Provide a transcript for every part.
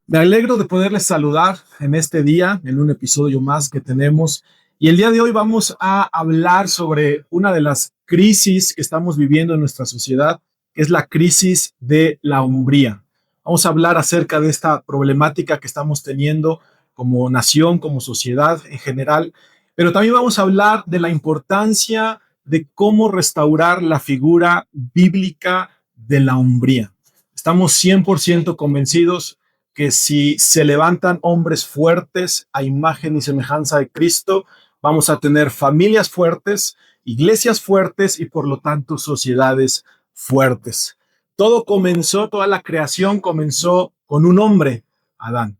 Me alegro de poderles saludar en este día, en un episodio más que tenemos. Y el día de hoy vamos a hablar sobre una de las crisis que estamos viviendo en nuestra sociedad, que es la crisis de la hombría. Vamos a hablar acerca de esta problemática que estamos teniendo como nación, como sociedad en general, pero también vamos a hablar de la importancia de cómo restaurar la figura bíblica de la hombría. Estamos 100% convencidos que si se levantan hombres fuertes a imagen y semejanza de Cristo, vamos a tener familias fuertes, iglesias fuertes y por lo tanto sociedades fuertes. Toda la creación comenzó con un hombre, Adán.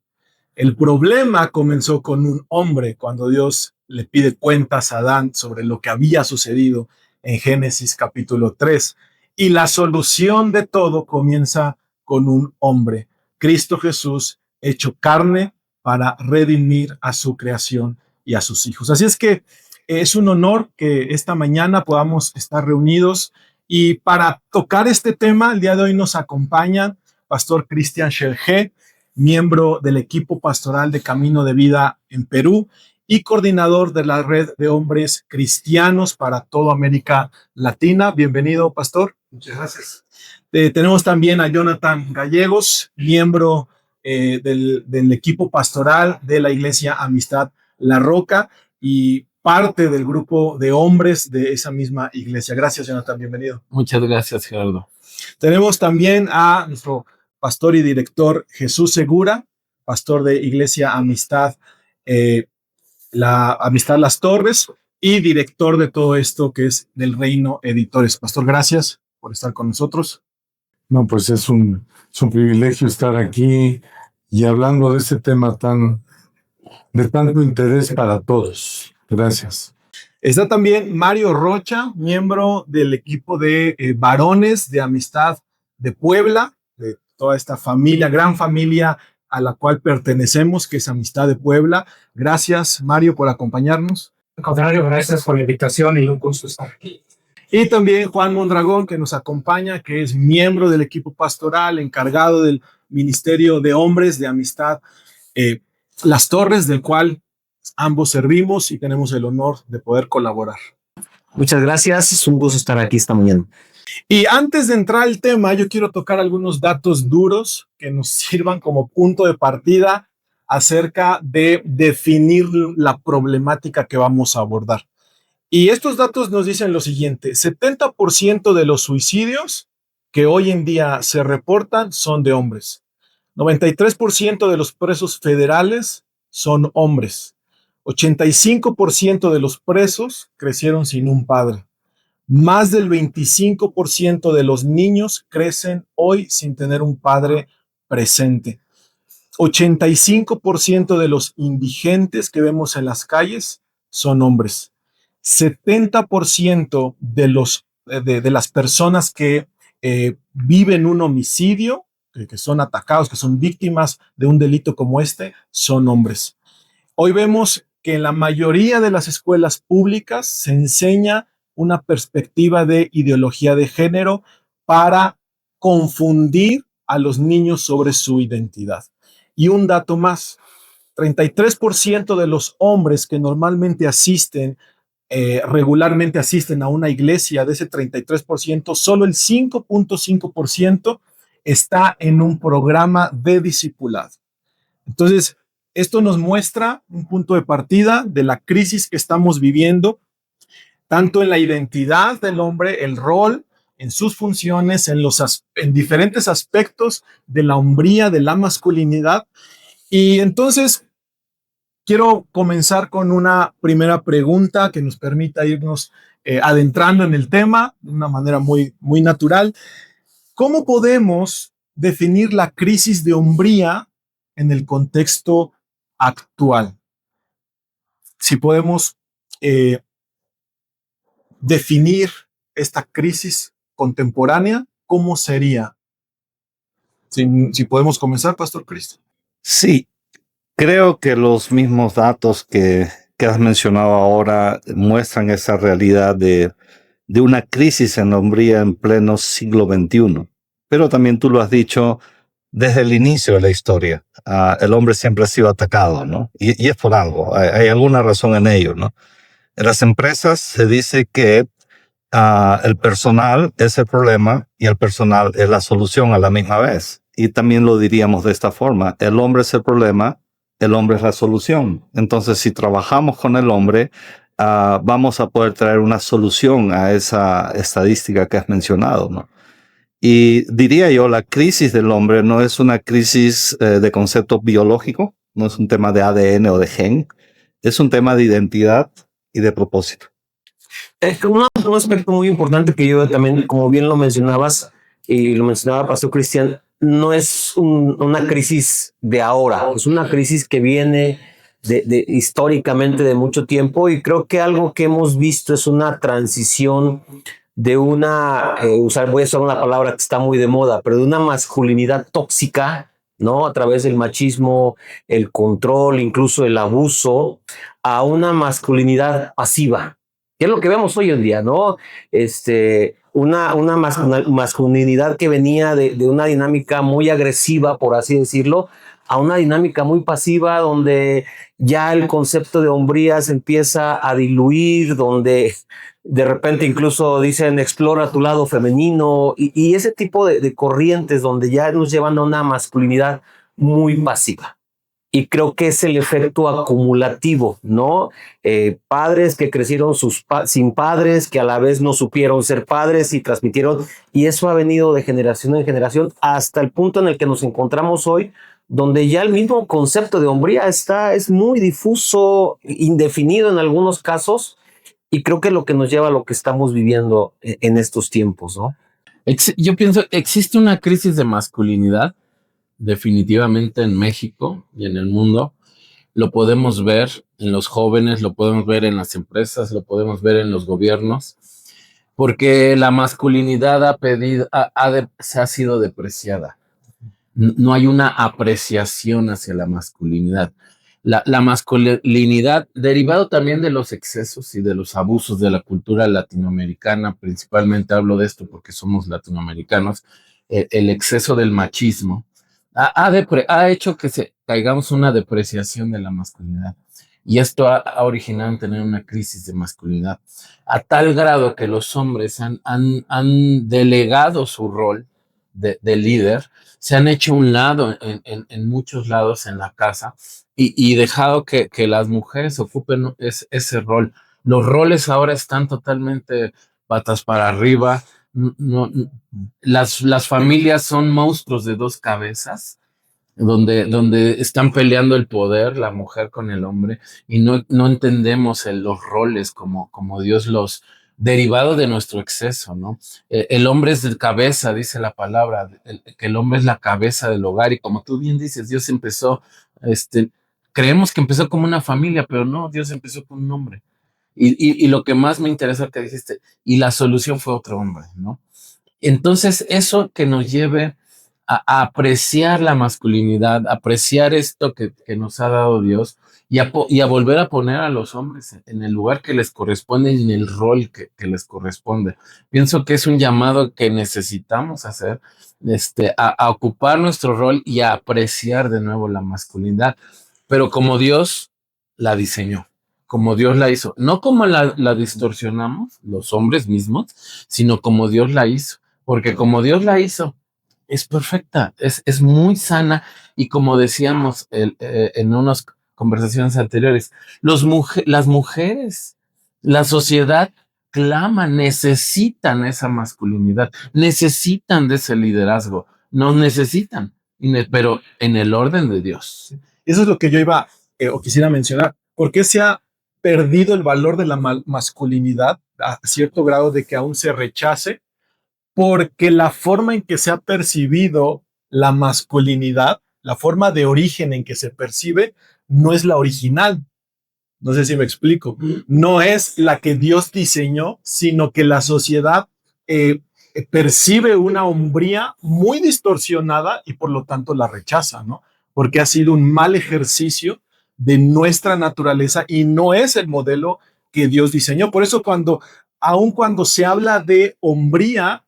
El problema comenzó con un hombre cuando Dios le pide cuentas a Adán sobre lo que había sucedido en Génesis capítulo 3. Y la solución de todo comienza con un hombre, Cristo Jesús, hecho carne para redimir a su creación y a sus hijos. Así es que es un honor que esta mañana podamos estar reunidos y para tocar este tema, el día de hoy nos acompaña Pastor Cristian Shelge, miembro del equipo pastoral de Camino de Vida en Perú y coordinador de la red de hombres cristianos para toda América Latina. Bienvenido, pastor. Muchas gracias. Tenemos también a Jonathan Gallegos, miembro del equipo pastoral de la Iglesia Amistad La Roca y parte del grupo de hombres de esa misma iglesia. Gracias, Jonathan. Bienvenido. Muchas gracias, Gerardo. Tenemos también a nuestro pastor y director Jesús Segura, pastor de Iglesia Amistad, la Amistad Las Torres y director de todo esto que es del Reino Editores. Pastor, gracias por estar con nosotros. No, pues es un privilegio estar aquí y hablando de este tema de tanto interés para todos. Gracias. Está también Mario Rocha, miembro del equipo de varones de Amistad de Puebla, de toda esta familia, gran familia a la cual pertenecemos, que es Amistad de Puebla. Gracias, Mario, por acompañarnos. Al contrario, gracias por la invitación y un gusto estar aquí. Y también Juan Mondragón, que nos acompaña, que es miembro del equipo pastoral, encargado del Ministerio de Hombres de Amistad Las Torres, del cual ambos servimos y tenemos el honor de poder colaborar. Muchas gracias, es un gusto estar aquí esta mañana. Y antes de entrar al tema, yo quiero tocar algunos datos duros que nos sirvan como punto de partida acerca de definir la problemática que vamos a abordar. Y estos datos nos dicen lo siguiente: 70% de los suicidios que hoy en día se reportan son de hombres. 93% de los presos federales son hombres. 85% de los presos crecieron sin un padre. Más del 25% de los niños crecen hoy sin tener un padre presente. 85% de los indigentes que vemos en las calles son hombres. 70% de las personas que viven un homicidio, que son atacados, que son víctimas de un delito como este, son hombres. Hoy vemos que en la mayoría de las escuelas públicas se enseña una perspectiva de ideología de género para confundir a los niños sobre su identidad. Y un dato más: 33% de los hombres que normalmente regularmente asisten a una iglesia, de ese 33%, solo el 5.5% está en un programa de discipulado. Entonces, esto nos muestra un punto de partida de la crisis que estamos viviendo, tanto en la identidad del hombre, el rol, en sus funciones, en diferentes aspectos de la hombría, de la masculinidad. Y entonces, quiero comenzar con una primera pregunta que nos permita irnos adentrando en el tema de una manera muy, muy natural. ¿Cómo podemos definir la crisis de hombría en el contexto actual? Si podemos definir esta crisis contemporánea, ¿cómo sería? Si podemos comenzar, Pastor Cristo. Sí, creo que los mismos datos que has mencionado ahora muestran esa realidad de una crisis en la hombría en pleno siglo XXI. Pero también tú lo has dicho, desde el inicio de la historia, el hombre siempre ha sido atacado, ¿no? Y es por algo, hay alguna razón en ello, ¿no? En las empresas se dice que el personal es el problema y el personal es la solución a la misma vez. Y también lo diríamos de esta forma, el hombre es el problema, el hombre es la solución. Entonces, si trabajamos con el hombre, vamos a poder traer una solución a esa estadística que has mencionado, ¿no? Y diría yo, la crisis del hombre no es una crisis de concepto biológico, no es un tema de ADN o de gen, es un tema de identidad y de propósito. Un aspecto muy importante que yo también, como bien lo mencionabas, y lo mencionaba Pastor Cristian, no es una crisis de ahora, es una crisis que viene históricamente de mucho tiempo, y creo que algo que hemos visto es una transición de una, voy a usar una palabra que está muy de moda, pero de una masculinidad tóxica, ¿no? A través del machismo, el control, incluso el abuso, a una masculinidad pasiva, que es lo que vemos hoy en día, ¿no? Una masculinidad que venía de una dinámica muy agresiva, por así decirlo, a una dinámica muy pasiva, donde ya el concepto de hombría se empieza a diluir, donde de repente incluso dicen explora tu lado femenino, y ese tipo de corrientes donde ya nos llevan a una masculinidad muy pasiva. Y creo que es el efecto acumulativo, ¿no? Padres que crecieron sin padres, que a la vez no supieron ser padres y transmitieron, y eso ha venido de generación en generación hasta el punto en el que nos encontramos hoy, donde ya el mismo concepto de hombría es muy difuso, indefinido en algunos casos, y creo que es lo que nos lleva a lo que estamos viviendo en estos tiempos, ¿no? Yo pienso, existe una crisis de masculinidad definitivamente en México y en el mundo. Lo podemos ver en los jóvenes, lo podemos ver en las empresas, lo podemos ver en los gobiernos, porque la masculinidad se ha sido depreciada. No hay una apreciación hacia la masculinidad. La masculinidad, derivado también de los excesos y de los abusos de la cultura latinoamericana, principalmente hablo de esto porque somos latinoamericanos, el exceso del machismo ha hecho que caigamos una depreciación de la masculinidad. Y esto ha originado en tener una crisis de masculinidad, a tal grado que los hombres han delegado su rol de líder, se han hecho a un lado en muchos lados en la casa y dejado que las mujeres ocupen ese rol. Los roles ahora están totalmente patas para arriba. Las familias son monstruos de dos cabezas, donde están peleando el poder, la mujer con el hombre, y no entendemos los roles como Dios los, derivado de nuestro exceso, ¿no? El hombre es de cabeza, dice la palabra, que el hombre es la cabeza del hogar, y como tú bien dices, Dios empezó, creemos que empezó como una familia, pero no, Dios empezó con un hombre. Y lo que más me interesó que dijiste, y la solución fue otro hombre, ¿no? Entonces, eso que nos lleve a apreciar la masculinidad, apreciar esto que nos ha dado Dios, y a volver a poner a los hombres en el lugar que les corresponde y en el rol que les corresponde. Pienso que es un llamado que necesitamos hacer, a ocupar nuestro rol y a apreciar de nuevo la masculinidad, pero como Dios la diseñó, como Dios la hizo, no como la distorsionamos los hombres mismos, sino como Dios la hizo, porque como Dios la hizo, es perfecta, es muy sana, y como decíamos en unas conversaciones anteriores, las mujeres, la sociedad clama, necesitan esa masculinidad, necesitan de ese liderazgo, nos necesitan, pero en el orden de Dios. Eso es lo que yo iba o quisiera mencionar. ¿Por qué se ha perdido el valor de la masculinidad a cierto grado de que aún se rechace? Porque la forma en que se ha percibido la masculinidad, la forma de origen en que se percibe, no es la original. No sé si me explico. No es la que Dios diseñó, sino que la sociedad percibe una hombría muy distorsionada y por lo tanto la rechaza, ¿no? Porque ha sido un mal ejercicio de nuestra naturaleza y no es el modelo que Dios diseñó. Por eso aun cuando se habla de hombría,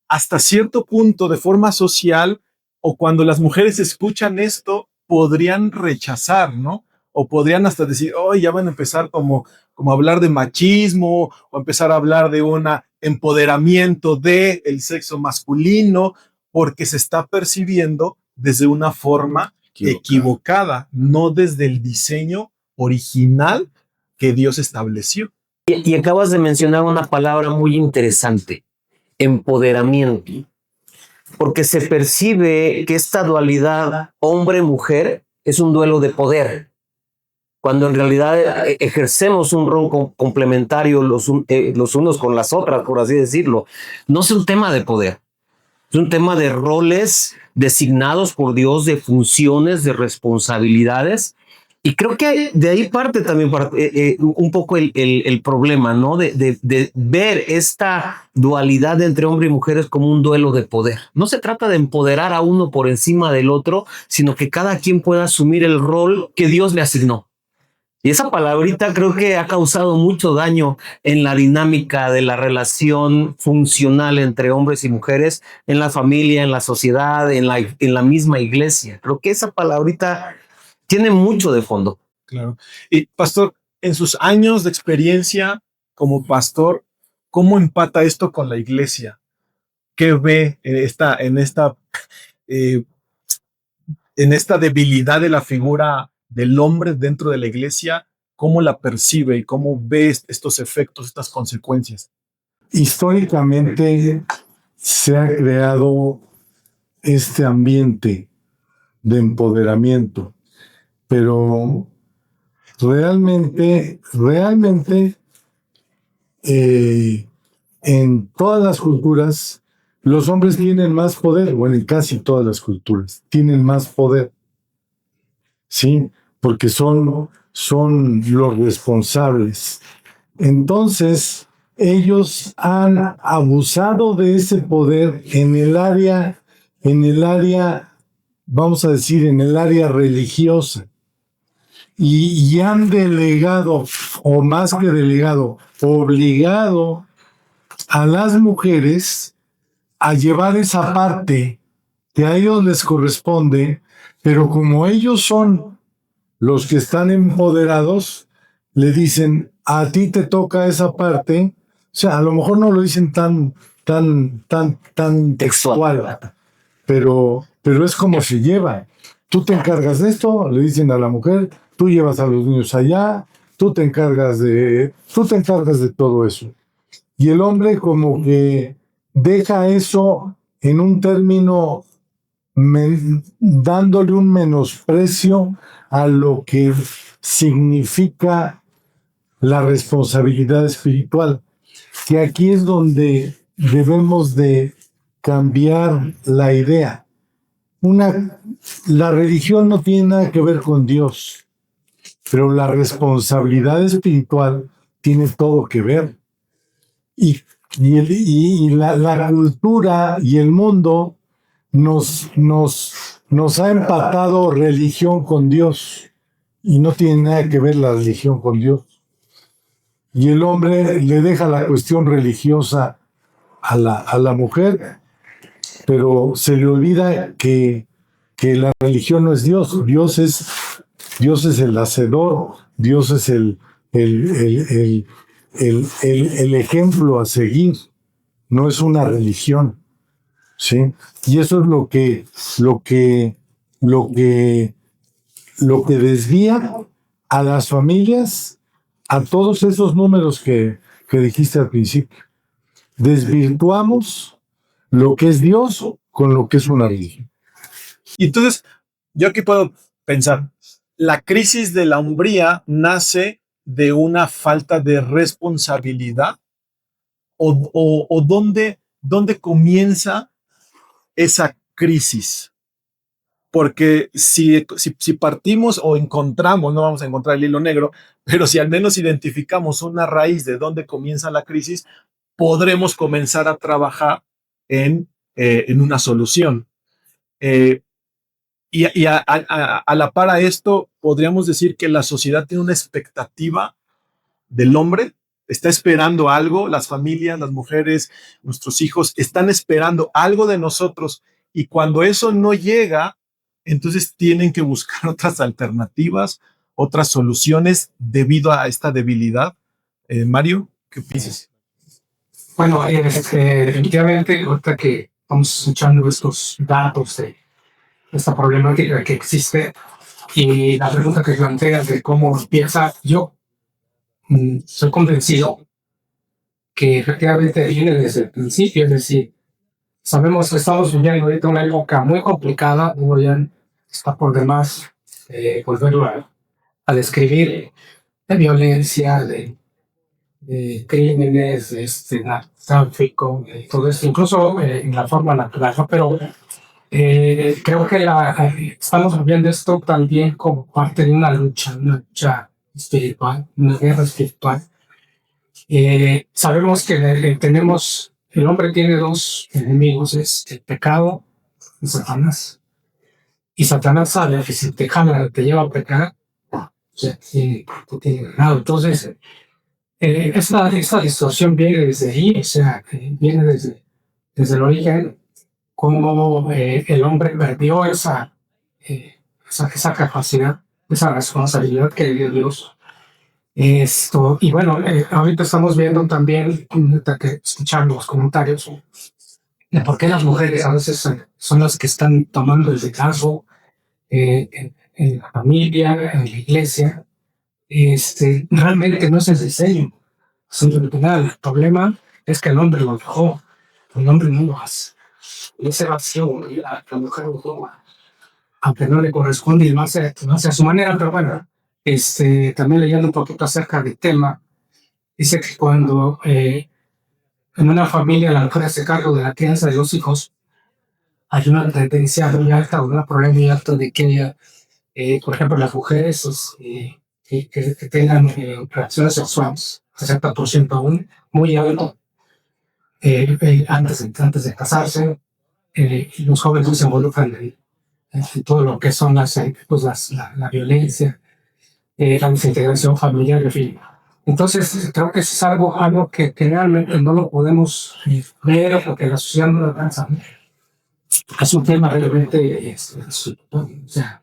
hasta cierto punto de forma social, o cuando las mujeres escuchan esto, podrían rechazar, ¿no? O podrían hasta decir, oh, ya van a empezar como a hablar de machismo, o empezar a hablar de un empoderamiento del sexo masculino, porque se está percibiendo desde una forma equivocada, no desde el diseño original que Dios estableció. Y acabas de mencionar una palabra muy interesante, empoderamiento, porque se percibe que esta dualidad hombre-mujer es un duelo de poder, cuando en realidad ejercemos un rol complementario los unos con las otras, por así decirlo. No es un tema de poder, es un tema de roles designados por Dios, de funciones, de responsabilidades. Y creo que de ahí parte también un poco el problema, ¿no? De ver esta dualidad entre hombre y mujeres como un duelo de poder. No se trata de empoderar a uno por encima del otro, sino que cada quien pueda asumir el rol que Dios le asignó. Y esa palabrita creo que ha causado mucho daño en la dinámica de la relación funcional entre hombres y mujeres, en la familia, en la sociedad, en la misma iglesia. Creo que esa palabrita tiene mucho de fondo. Claro. Y pastor, en sus años de experiencia como pastor, ¿cómo empata esto con la iglesia? ¿Qué ve en esta debilidad de la figura del hombre dentro de la iglesia? ¿Cómo la percibe y cómo ve estos efectos, estas consecuencias? Históricamente se ha creado este ambiente de empoderamiento, pero realmente, en todas las culturas, los hombres tienen más poder, bueno, en casi todas las culturas, tienen más poder, ¿sí? Porque son los responsables. Entonces, ellos han abusado de ese poder en el área, vamos a decir, en el área religiosa. Y han delegado, o más que delegado, obligado a las mujeres a llevar esa parte que a ellos les corresponde, pero como ellos son los que están empoderados, le dicen, a ti te toca esa parte. O sea, a lo mejor no lo dicen tan textual, pero es como se lleva. Tú te encargas de esto, le dicen a la mujer, tú llevas a los niños allá, tú te encargas de todo eso. Y el hombre como que deja eso en un término dándole un menosprecio a lo que significa la responsabilidad espiritual, que aquí es donde debemos de cambiar la idea. La religión no tiene nada que ver con Dios, pero la responsabilidad espiritual tiene todo que ver. Y la cultura y el mundo nos ha empatado religión con Dios, y no tiene nada que ver la religión con Dios. Y el hombre le deja la cuestión religiosa a la mujer, pero se le olvida que la religión no es Dios. Dios es el hacedor, Dios es el ejemplo a seguir, no es una religión, ¿sí? Y eso es lo que desvía a las familias, a todos esos números que dijiste al principio. Desvirtuamos lo que es Dios con lo que es una religión. Y entonces, yo aquí puedo pensar, la crisis de la hombría nace de una falta de responsabilidad, o dónde comienza esa crisis. Porque si partimos o encontramos, no vamos a encontrar el hilo negro, pero si al menos identificamos una raíz de dónde comienza la crisis, podremos comenzar a trabajar en una solución. Y a la par a esto, podríamos decir que la sociedad tiene una expectativa del hombre, está esperando algo, las familias, las mujeres, nuestros hijos están esperando algo de nosotros y cuando eso no llega, entonces tienen que buscar otras alternativas, otras soluciones debido a esta debilidad. Mario, ¿qué piensas? Bueno, definitivamente, ahorita que estamos escuchando estos datos de esta problemática que existe y la pregunta que planteas de cómo empieza, yo soy convencido que efectivamente viene desde el principio, es decir, sabemos que estamos viviendo ahorita una época muy complicada, digo, ya está por demás volverlo a describir, de violencia, de crímenes, de narcotráfico, de todo esto, incluso en la forma natural, ¿no? Pero creo que estamos viviendo esto también como parte de una lucha espiritual, una guerra espiritual. Sabemos que el hombre tiene dos enemigos, es el pecado y Satanás. Y Satanás sabe que si te jala, te lleva a pecar, o sea, tú tienes ganado. Entonces, esta distorsión viene desde ahí, o sea, viene desde el origen, como el hombre perdió esa capacidad, esa responsabilidad que le dio Dios. Y bueno, ahorita estamos viendo también, ahorita que escuchando los comentarios, de por qué las mujeres a veces son las que están tomando el liderazgo en la familia, en la iglesia. Realmente no es el diseño, el problema es que el hombre lo dejó, el hombre no lo hace. Y ese vacío, la mujer lo toma, aunque no le corresponde y lo hace a su manera, pero bueno, también leyendo un poquito acerca del tema, dice que cuando en una familia la mujer hace cargo de la crianza de los hijos, hay una tendencia muy alta, una probabilidad muy alta de que, por ejemplo, las mujeres que tengan relaciones sexuales, 60% aún, muy alto, antes de casarse, los jóvenes se involucran en todo lo que son la violencia, la desintegración familiar, en fin. Entonces, creo que es algo que realmente no lo podemos ver porque la sociedad no lo alcanza. Es un tema realmente, o sea,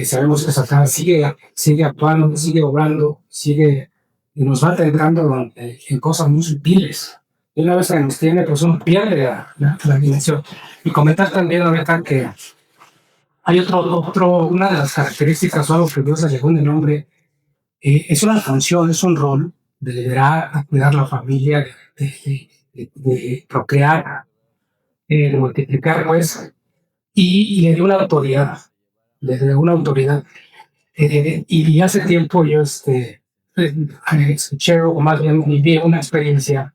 sabemos que Satanás sigue actuando, sigue obrando, y nos va entrando en cosas muy sutiles. Y una vez que nos tiene, pues uno pierde la dimensión. Y comentar también ahorita que hay una de las características o algo que Dios le llegó en el hombre, es una función, es un rol de liderar, a cuidar la familia, de procrear, de multiplicar, pues, y le dio una autoridad, y hace tiempo yo escuché, o más bien viví una experiencia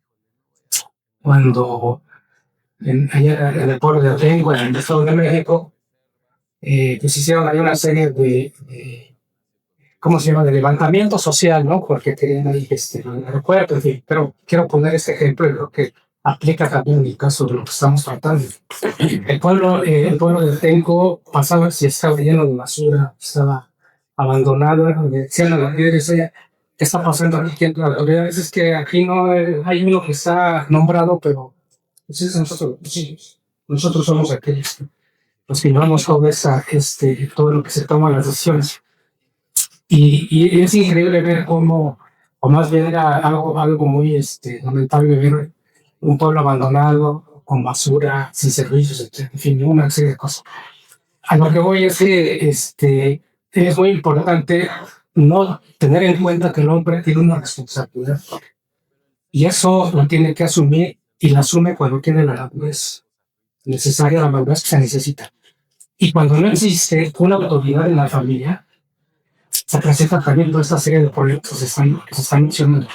cuando allá en el pueblo de Atenco, en el Estado de México, pues hicieron ahí una serie ¿cómo se llama?, de levantamiento social, ¿no? Porque querían ahí el aeropuerto, en fin. Pero quiero poner este ejemplo de lo que aplica también en el caso de lo que estamos tratando. El pueblo de Atenco pasaba, si estaba lleno de basura, estaba abandonado, le decían a los líderes, oye, ¿qué está pasando aquí? Las autoridades es que aquí no hay uno que está nombrado, pero pues nosotros somos aquellos los que llevamos todo lo que se toma las decisiones. Y es increíble ver cómo, o más bien era algo muy lamentable ver un pueblo abandonado, con basura, sin servicios, etc. En fin, una serie de cosas. A lo que voy es que es muy importante no tener en cuenta que el hombre tiene una responsabilidad. Y eso lo tiene que asumir, y la asume cuando tiene la madurez necesaria, la madurez que se necesita. Y cuando no existe una autoridad en la familia, se presenta también toda esta serie de problemas que se están mencionando.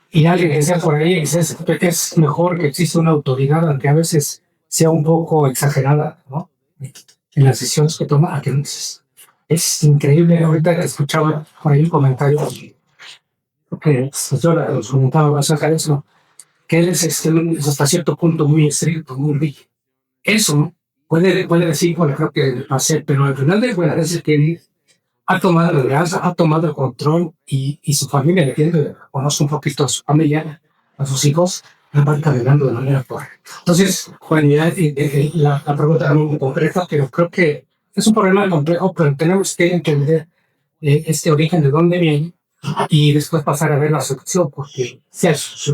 Y alguien decía por ahí, es mejor que exista una autoridad, aunque a veces sea un poco exagerada, ¿no?, en las decisiones que toma, a que no es increíble. Ahorita escuchaba por ahí un comentario que yo les comentaba acerca de eso, que él es hasta cierto punto muy estricto, muy rígido. Eso puede decir, bueno, creo que va a ser, pero al final de cuentas es que él ha tomado la liderazgo, ha tomado el control, y su familia, conoce un poquito a su familia, a sus hijos, la van caminando de manera correcta. Entonces, Juan, la pregunta es muy concreta, pero creo que es un problema complejo, pero tenemos que entender este origen de dónde viene y después pasar a ver la solución, porque si es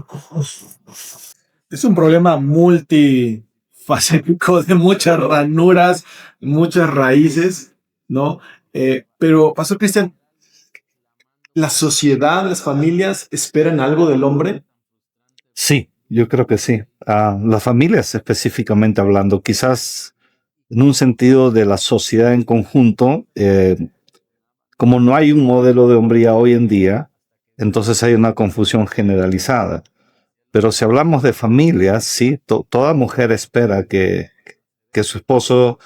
Es un problema multifacético de muchas ranuras, muchas raíces, ¿no? Pero, Pastor Cristian, ¿la sociedad, las familias esperan algo del hombre? Sí, yo creo que sí. Las familias específicamente hablando, quizás en un sentido de la sociedad en conjunto, como no hay un modelo de hombría hoy en día, entonces hay una confusión generalizada. Pero si hablamos de familias, sí, toda mujer espera que su esposo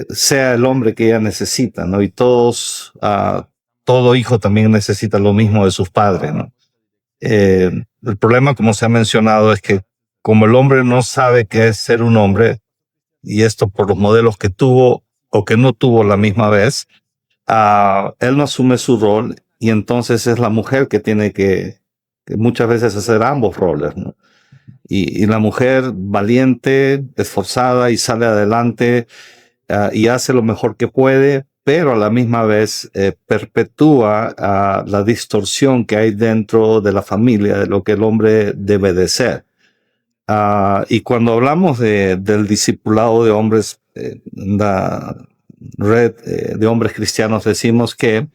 sea el hombre que ella necesita, ¿no? Y todo hijo también necesita lo mismo de sus padres, ¿no? El problema, como se ha mencionado, es que como el hombre no sabe qué es ser un hombre, y esto por los modelos que tuvo o que no tuvo la misma vez, él no asume su rol y entonces es la mujer que tiene que muchas veces hacer ambos roles, ¿no? Y la mujer valiente, esforzada y sale adelante y hace lo mejor que puede, pero a la misma vez perpetúa la distorsión que hay dentro de la familia, de lo que el hombre debe de ser. Y cuando hablamos del discipulado de hombres, en la red de hombres cristianos decimos que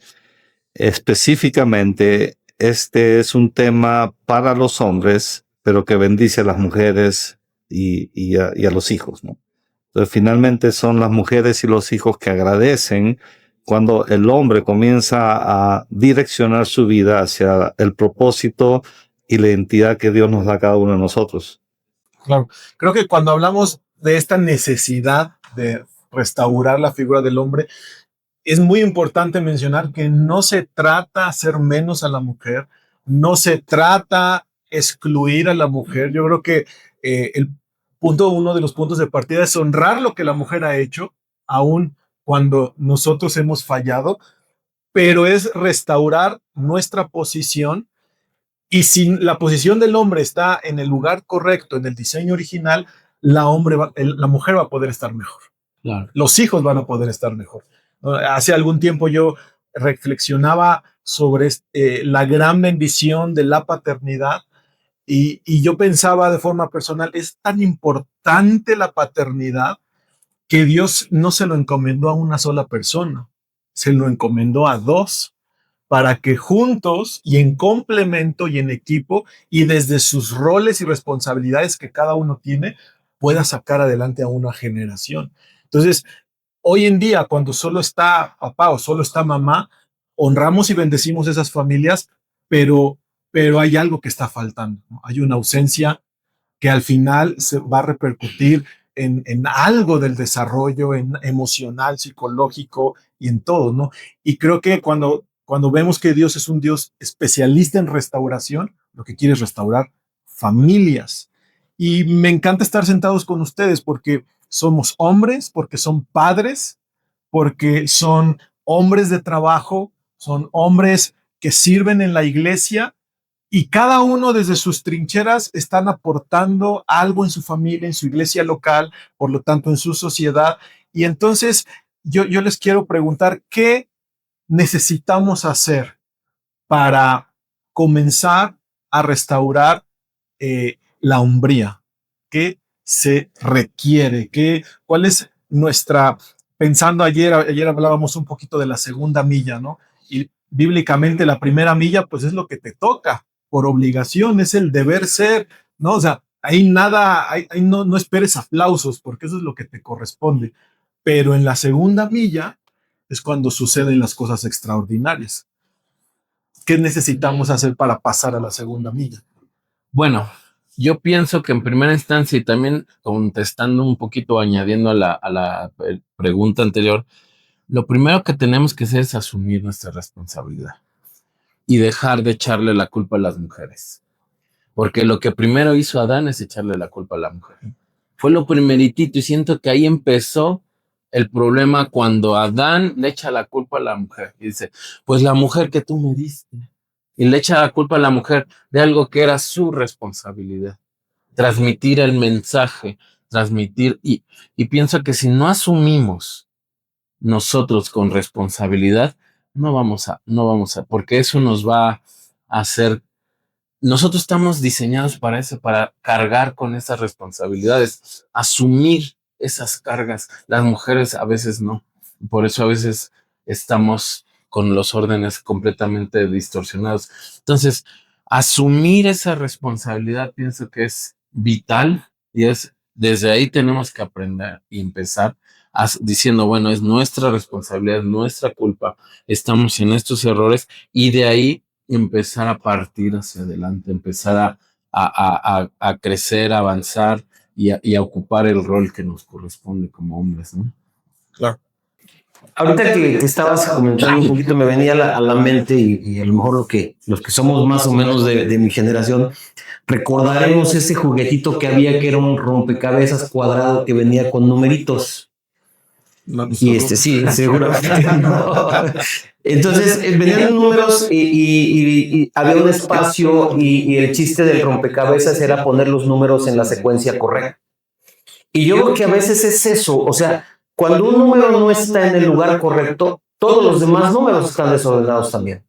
específicamente este es un tema para los hombres, pero que bendice a las mujeres y a los hijos, ¿no? Entonces, finalmente son las mujeres y los hijos que agradecen cuando el hombre comienza a direccionar su vida hacia el propósito y la identidad que Dios nos da a cada uno de nosotros. Claro, creo que cuando hablamos de esta necesidad de restaurar la figura del hombre, es muy importante mencionar que no se trata hacer menos a la mujer, no se trata excluir a la mujer. Yo creo que uno de los puntos de partida es honrar lo que la mujer ha hecho, aun cuando nosotros hemos fallado, pero es restaurar nuestra posición. Y si la posición del hombre está en el lugar correcto, en el diseño original, la mujer va a poder estar mejor. Claro. Los hijos van a poder estar mejor. Hace algún tiempo yo reflexionaba sobre la gran bendición de la paternidad y yo pensaba de forma personal, es tan importante la paternidad que Dios no se lo encomendó a una sola persona, se lo encomendó a dos, para que juntos y en complemento y en equipo y desde sus roles y responsabilidades que cada uno tiene, pueda sacar adelante a una generación. Entonces, hoy en día, cuando solo está papá o solo está mamá, honramos y bendecimos esas familias, pero hay algo que está faltando, ¿no? Hay una ausencia que al final se va a repercutir en algo del desarrollo en emocional, psicológico y en todo, ¿no? Y creo que cuando vemos que Dios es un Dios especialista en restauración, lo que quiere es restaurar familias. Y me encanta estar sentados con ustedes porque somos hombres, porque son padres, porque son hombres de trabajo, son hombres que sirven en la iglesia y cada uno desde sus trincheras están aportando algo en su familia, en su iglesia local, por lo tanto en su sociedad. Y entonces yo les quiero preguntar, ¿qué necesitamos hacer para comenzar a restaurar la hombría? ¿Qué se requiere? ¿Cuál es nuestra... Pensando ayer hablábamos un poquito de la segunda milla, ¿no? Y bíblicamente la primera milla, pues es lo que te toca por obligación, es el deber ser, ¿no? O sea, ahí nada, ahí no esperes aplausos, porque eso es lo que te corresponde. Pero en la segunda milla es cuando suceden las cosas extraordinarias. ¿Qué necesitamos hacer para pasar a la segunda milla? Bueno, yo pienso que en primera instancia y también contestando un poquito, añadiendo a la pregunta anterior, lo primero que tenemos que hacer es asumir nuestra responsabilidad y dejar de echarle la culpa a las mujeres. Porque lo que primero hizo Adán es echarle la culpa a la mujer. Fue lo primeritito y siento que ahí empezó el problema cuando Adán le echa la culpa a la mujer y dice, pues la mujer que tú me diste. Y le echa la culpa a la mujer de algo que era su responsabilidad. transmitir el mensaje, y pienso que si no asumimos nosotros con responsabilidad, no vamos a, porque eso nos va a hacer. Nosotros estamos diseñados para eso, para cargar con esas responsabilidades, asumir esas cargas. Las mujeres a veces no. Por eso a veces estamos con los órdenes completamente distorsionados. Entonces, asumir esa responsabilidad pienso que es vital, y desde ahí tenemos que aprender y empezar diciendo, bueno, es nuestra responsabilidad, es nuestra culpa, estamos en estos errores, y de ahí empezar a partir hacia adelante, empezar a crecer, a avanzar y a ocupar el rol que nos corresponde como hombres, ¿no? Claro. Ahorita que estabas comentando un poquito, me venía a la mente, y a lo mejor los que somos más o menos de mi generación, recordaremos ese juguetito que había, que era un rompecabezas cuadrado que venía con numeritos. No, Y sí, seguramente no. Entonces venían números y había un espacio, y el chiste del rompecabezas era poner los números en la secuencia correcta. Y yo creo que a veces es eso, o sea, cuando un número no está en el lugar correcto, todos los demás números están desordenados también.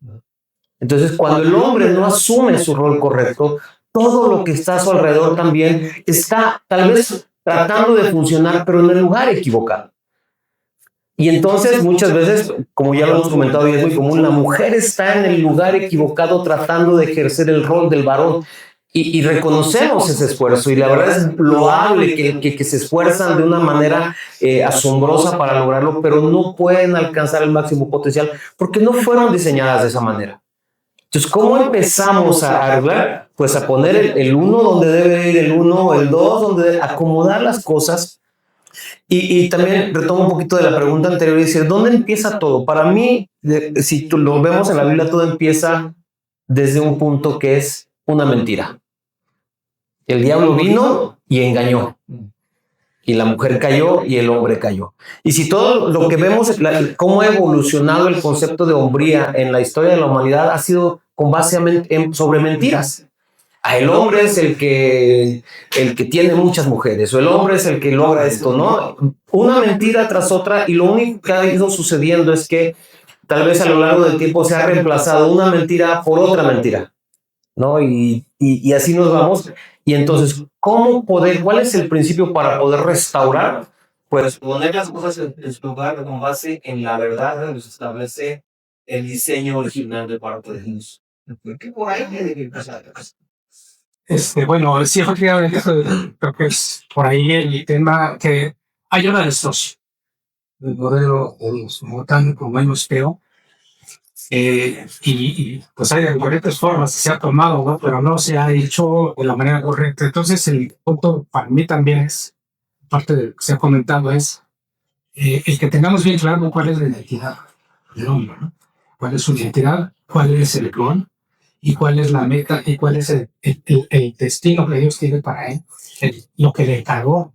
Entonces, cuando el hombre no asume su rol correcto, todo lo que está a su alrededor también está tal vez tratando de funcionar, pero en el lugar equivocado. Y entonces muchas veces, como ya lo hemos comentado y es muy común, la mujer está en el lugar equivocado tratando de ejercer el rol del varón. Y reconocemos ese esfuerzo, y la verdad es loable que se esfuerzan de una manera asombrosa para lograrlo, pero no pueden alcanzar el máximo potencial porque no fueron diseñadas de esa manera. Entonces, ¿cómo empezamos a arreglar? Pues a poner el 1 donde debe ir el 1, el 2 donde debe acomodar las cosas. Y también retomo un poquito de la pregunta anterior y decir, ¿dónde empieza todo? Para mí, si lo vemos en la Biblia, todo empieza desde un punto que es una mentira. El diablo vino y engañó, y la mujer cayó y el hombre cayó. Y si todo lo que vemos, cómo ha evolucionado el concepto de hombría en la historia de la humanidad, ha sido con base sobre mentiras. El hombre es el que tiene muchas mujeres, o el hombre es el que logra esto, ¿no? Una mentira tras otra, y lo único que ha ido sucediendo es que tal vez a lo largo del tiempo se ha reemplazado una mentira por otra mentira, ¿no? Y así nos vamos. Y entonces, ¿cuál es el principio para poder restaurar? Pues Poner las cosas en su lugar con base en la verdad que nos establece el diseño original de parte de Dios. Porque por ahí tiene que empezar. Bueno, sí, efectivamente, creo que es por ahí el tema que hay una distorsión del modelo como europeo, y pues hay de diferentes formas que se ha tomado, ¿no? Pero no se ha hecho de la manera correcta. Entonces, el punto para mí también es, parte de lo que se ha comentado, es el que tengamos bien claro cuál es la identidad del hombre, ¿no? Cuál es su identidad, cuál es el rol, y cuál es la meta, y cuál es el destino que Dios tiene para él, lo que le encargó.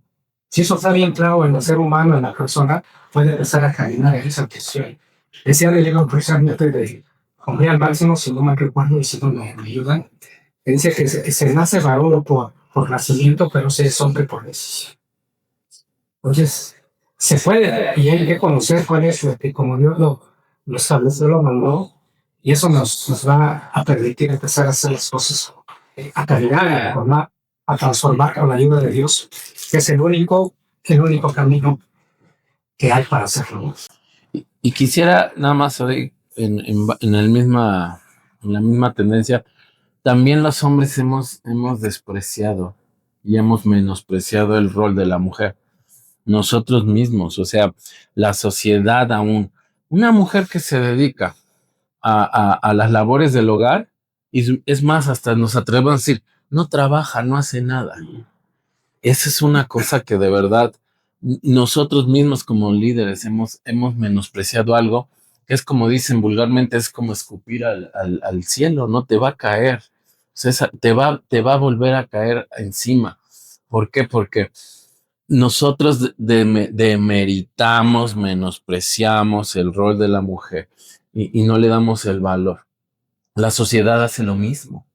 Si eso está bien claro en el ser humano, en la persona, puede empezar a caminar en esa cuestión. Decía el libro precisamente de Hombre al Máximo, si no me recuerdo, y si no me ayudan, que dice que se nace varón por nacimiento, pero se es hombre por decisión. Entonces, se puede, y hay que conocer cuál es, como Dios lo estableció, lo mandó, y eso nos va a permitir empezar a hacer las cosas, a caminar, a transformar con la ayuda de Dios, que es el único camino que hay para hacerlo. Y quisiera nada más hoy, en la misma tendencia, también los hombres hemos despreciado y hemos menospreciado el rol de la mujer. Nosotros mismos, o sea, la sociedad aún. Una mujer que se dedica a las labores del hogar, y es más, hasta nos atrevemos a decir, no trabaja, no hace nada. Esa es una cosa que de verdad nosotros mismos como líderes hemos menospreciado algo, que es, como dicen vulgarmente, es como escupir al cielo, no te va a caer. O sea, te va a volver a caer encima. ¿Por qué? Porque nosotros demeritamos, menospreciamos el rol de la mujer y no le damos el valor. La sociedad hace lo mismo.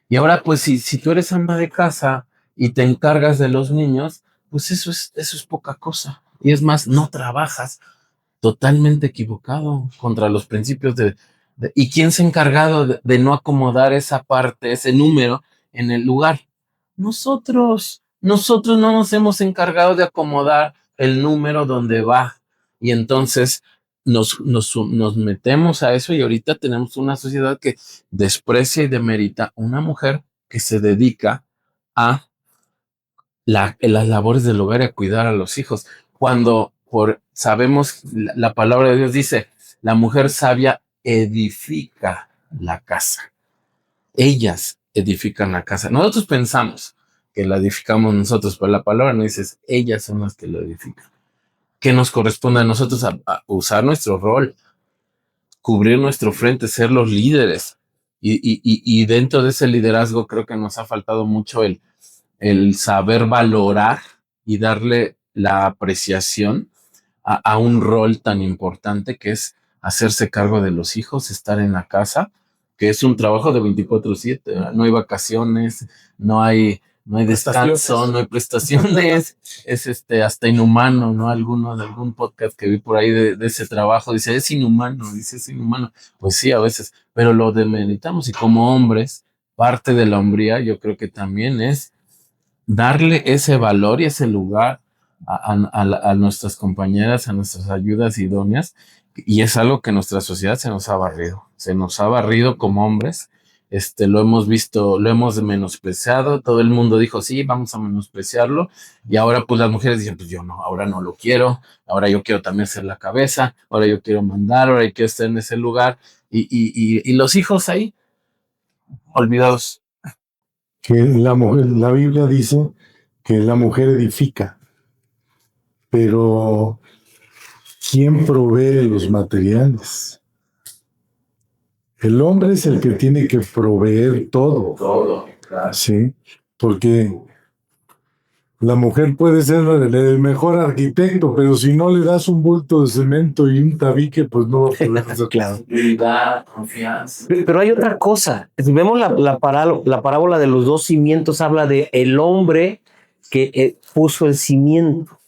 Y ahora, pues, si tú eres ama de casa y te encargas de los niños, pues eso es poca cosa. Y es más, no trabajas, totalmente equivocado contra los principios ¿y quién se ha encargado de no acomodar esa parte, ese número en el lugar? Nosotros no nos hemos encargado de acomodar el número donde va. Y entonces nos metemos a eso y ahorita tenemos una sociedad que desprecia y demerita una mujer que se dedica a las labores del hogar y a cuidar a los hijos. Cuando sabemos, la palabra de Dios dice, la mujer sabia edifica la casa. Ellas edifican la casa. Nosotros pensamos que la edificamos nosotros, pero la palabra nos dice, ellas son las que lo edifican. ¿Qué nos corresponde a nosotros? A usar nuestro rol, cubrir nuestro frente, ser los líderes. Y dentro de ese liderazgo creo que nos ha faltado mucho el saber valorar y darle la apreciación a un rol tan importante que es hacerse cargo de los hijos, estar en la casa, que es un trabajo de 24/7, ¿verdad? No hay vacaciones, no hay descanso, no hay prestaciones, es hasta inhumano, ¿no? Algún podcast que vi por ahí de ese trabajo dice, es inhumano. Pues sí, a veces, pero lo demeritamos y como hombres, parte de la hombría yo creo que también es darle ese valor y ese lugar a nuestras compañeras, a nuestras ayudas idóneas, y es algo que nuestra sociedad se nos ha barrido como hombres. Lo hemos visto, lo hemos menospreciado, todo el mundo dijo, sí, vamos a menospreciarlo, y ahora pues las mujeres dicen, pues yo no, ahora no lo quiero, ahora yo quiero también ser la cabeza, ahora yo quiero mandar, ahora yo quiero estar en ese lugar, y los hijos ahí, olvidados. Que la Biblia dice que la mujer edifica, pero ¿quién provee los materiales? El hombre es el que tiene que proveer todo. Todo, claro. Sí, porque la mujer puede ser el mejor arquitecto, pero si no le das un bulto de cemento y un tabique, pues no va a poder hacer. Claro. Seguridad, confianza. Pero hay otra cosa. Si vemos la parábola de los dos cimientos, habla de el hombre que puso el cimiento.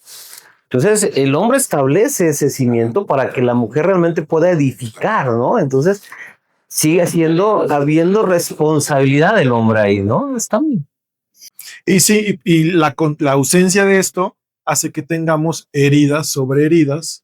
Entonces, el hombre establece ese cimiento para que la mujer realmente pueda edificar, ¿no? Entonces, sigue habiendo responsabilidad del hombre ahí, ¿no? Está bien. Y sí, y la ausencia de esto hace que tengamos heridas sobre heridas,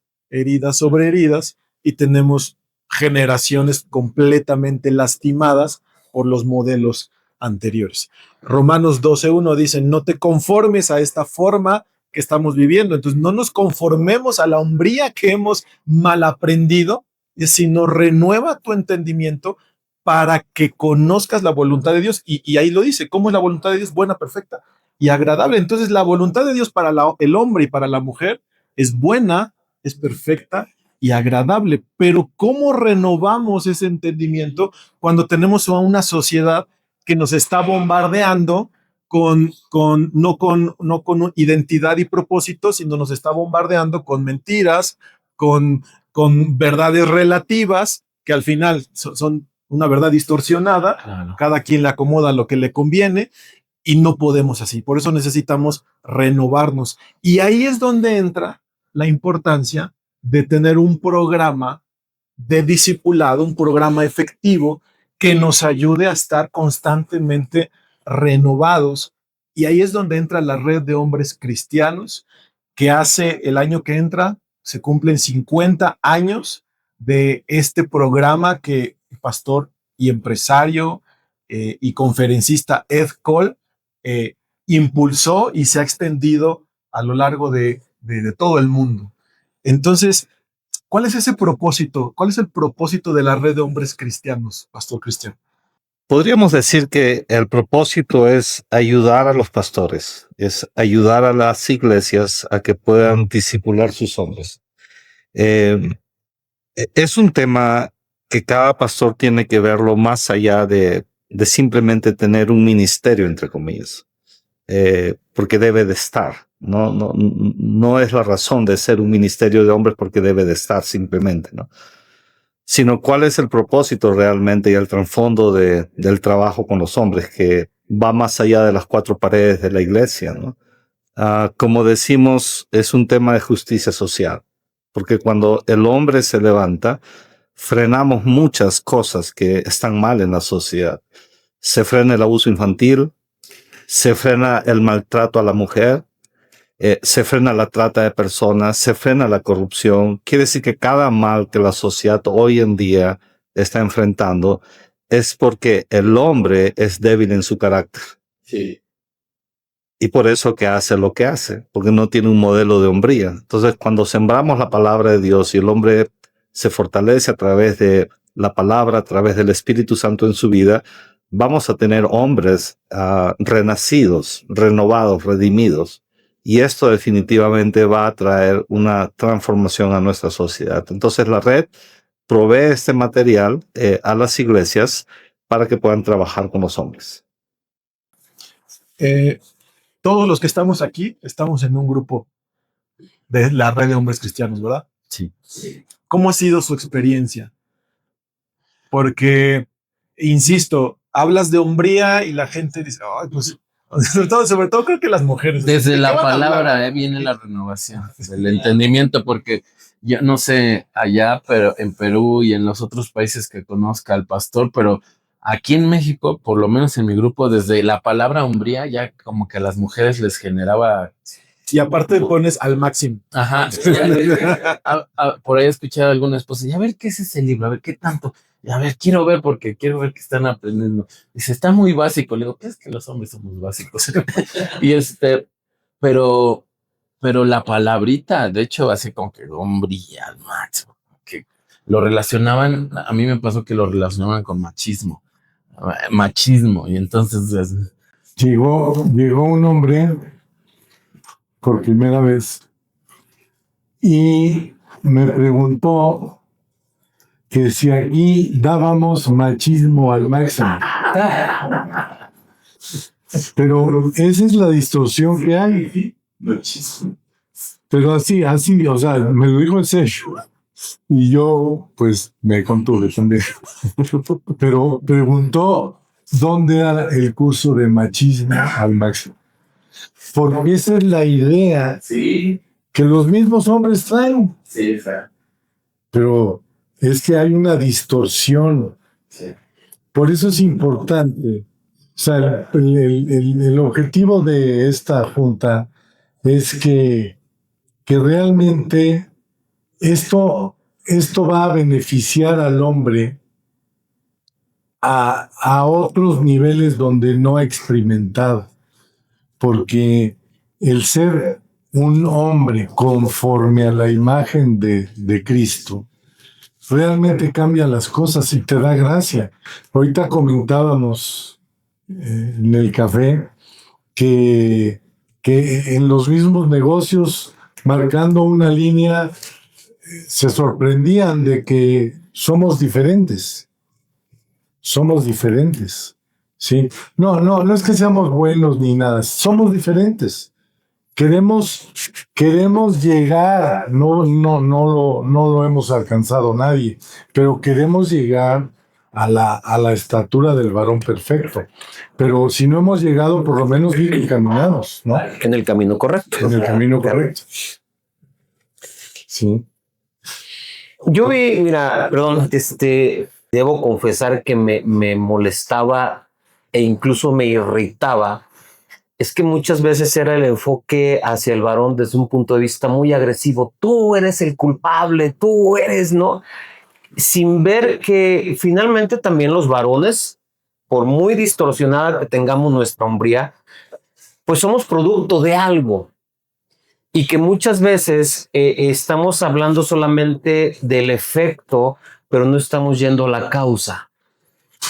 y tenemos generaciones completamente lastimadas por los modelos anteriores. Romanos 12:1 dice, no te conformes a esta forma que estamos viviendo. Entonces, no nos conformemos a la hombría que hemos mal aprendido, sino renueva tu entendimiento para que conozcas la voluntad de Dios. Y ahí lo dice, ¿cómo es la voluntad de Dios? Buena, perfecta y agradable. Entonces, la voluntad de Dios para el hombre y para la mujer es buena, es perfecta y agradable. Pero ¿cómo renovamos ese entendimiento cuando tenemos a una sociedad que nos está bombardeando no con identidad y propósito, sino nos está bombardeando con mentiras, con verdades relativas, que al final son una verdad distorsionada, Claro. cada quien le acomoda lo que le conviene, y no podemos así. Por eso necesitamos renovarnos. Y ahí es donde entra la importancia de tener un programa de discipulado, un programa efectivo que nos ayude a estar constantemente renovados. Y ahí es donde entra la red de hombres cristianos, que hace el año que entra, se cumplen 50 años de este programa que el pastor y empresario y conferencista Ed Cole impulsó y se ha extendido a lo largo de todo el mundo. Entonces, ¿cuál es ese propósito? ¿Cuál es el propósito de la red de hombres cristianos, Pastor Cristian? Podríamos decir que el propósito es ayudar a los pastores, es ayudar a las iglesias a que puedan discipular sus hombres. Es un tema que cada pastor tiene que verlo más allá de simplemente tener un ministerio, entre comillas, porque debe de estar. No es la razón de ser un ministerio de hombres porque debe de estar simplemente, ¿no? Sino cuál es el propósito realmente y el trasfondo del trabajo con los hombres, que va más allá de las cuatro paredes de la iglesia, ¿no? Como decimos, es un tema de justicia social, porque cuando el hombre se levanta, frenamos muchas cosas que están mal en la sociedad. Se frena el abuso infantil, se frena el maltrato a la mujer, se frena la trata de personas, se frena la corrupción. Quiere decir que cada mal que la sociedad hoy en día está enfrentando es porque el hombre es débil en su carácter. Sí. Y por eso que hace lo que hace, porque no tiene un modelo de hombría. Entonces, cuando sembramos la palabra de Dios y el hombre se fortalece a través de la palabra, a través del Espíritu Santo en su vida, vamos a tener hombres renacidos, renovados, redimidos. Y esto definitivamente va a traer una transformación a nuestra sociedad. Entonces, la red provee este material a las iglesias para que puedan trabajar con los hombres. Todos los que estamos aquí estamos en un grupo de la red de hombres cristianos, ¿verdad? Sí. ¿Cómo ha sido su experiencia? Porque, insisto, hablas de hombría y la gente dice, ay, pues, sobre todo creo que las mujeres. Desde ¿de la qué van a hablar? palabra viene la renovación, el entendimiento, porque yo no sé allá, pero en Perú y en los otros países que conozca al pastor, pero aquí en México, por lo menos en mi grupo, desde la palabra hombría, ya como que a las mujeres les generaba. Y aparte pones al máximo. Ajá. Por ahí he escuchado a alguna esposa, y a ver qué es ese libro, a ver qué tanto. Y a ver, quiero ver porque quiero ver qué están aprendiendo. Dice, está muy básico. Le digo, ¿qué es que los hombres somos básicos? Y pero la palabrita, de hecho, hace como que hombría al máximo, que lo relacionaban, a mí me pasó que lo relacionaban con machismo, y entonces, Llegó un hombre por primera vez y me preguntó que si aquí dábamos machismo al máximo. Pero esa es la distorsión que hay. Pero así, o sea, me lo dijo en serio. Y yo, pues, me contuve también. Pero preguntó dónde era el curso de machismo al máximo. Porque esa es la idea que los mismos hombres traen. sí, Pero es que hay una distorsión. sí. Por eso es importante. O sea, el objetivo de esta junta es que realmente esto va a beneficiar al hombre a otros niveles donde no ha experimentado. Porque el ser un hombre conforme a la imagen de Cristo realmente cambia las cosas y te da gracia. Ahorita comentábamos en el café que en los mismos negocios, marcando una línea, se sorprendían de que somos diferentes. Somos diferentes. ¿Sí? No es que seamos buenos ni nada, somos diferentes. Queremos llegar, no lo hemos alcanzado nadie, pero queremos llegar a la estatura del varón perfecto. Pero si no hemos llegado, por lo menos bien encaminados, ¿no? En el camino correcto. En el camino correcto. Sí. Yo vi, mira, perdón, debo confesar que me molestaba e incluso me irritaba. Es que muchas veces era el enfoque hacia el varón desde un punto de vista muy agresivo. Tú eres el culpable, tú eres, ¿no? Sin ver que finalmente también los varones, por muy distorsionada que tengamos nuestra hombría, pues somos producto de algo. Y que muchas veces estamos hablando solamente del efecto, pero no estamos yendo a la causa.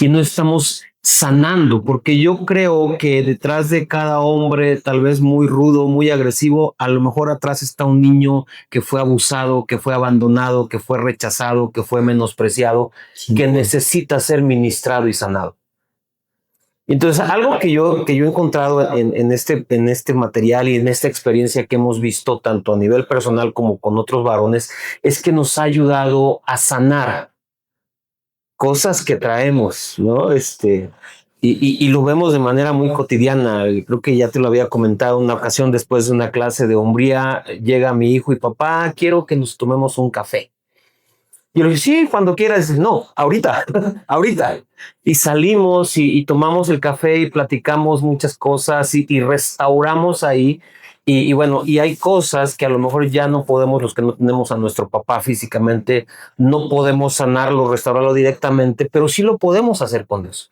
Y no estamos sanando, porque yo creo que detrás de cada hombre, tal vez muy rudo, muy agresivo, a lo mejor atrás está un niño que fue abusado, que fue abandonado, que fue rechazado, que fue menospreciado, que necesita ser ministrado y sanado. Entonces, algo que yo he encontrado en este material y en esta experiencia que hemos visto tanto a nivel personal como con otros varones, es que nos ha ayudado a sanar cosas que traemos, ¿no? Y lo vemos de manera muy cotidiana. Creo que ya te lo había comentado una ocasión después de una clase de hombría. Llega mi hijo y papá, quiero que nos tomemos un café. Y yo le digo, sí, cuando quieras. Dice, no, ahorita, ahorita. Y salimos y tomamos el café y platicamos muchas cosas y restauramos ahí. Y bueno, y hay cosas que a lo mejor ya no podemos, los que no tenemos a nuestro papá físicamente, no podemos sanarlo, restaurarlo directamente, pero sí lo podemos hacer con Dios.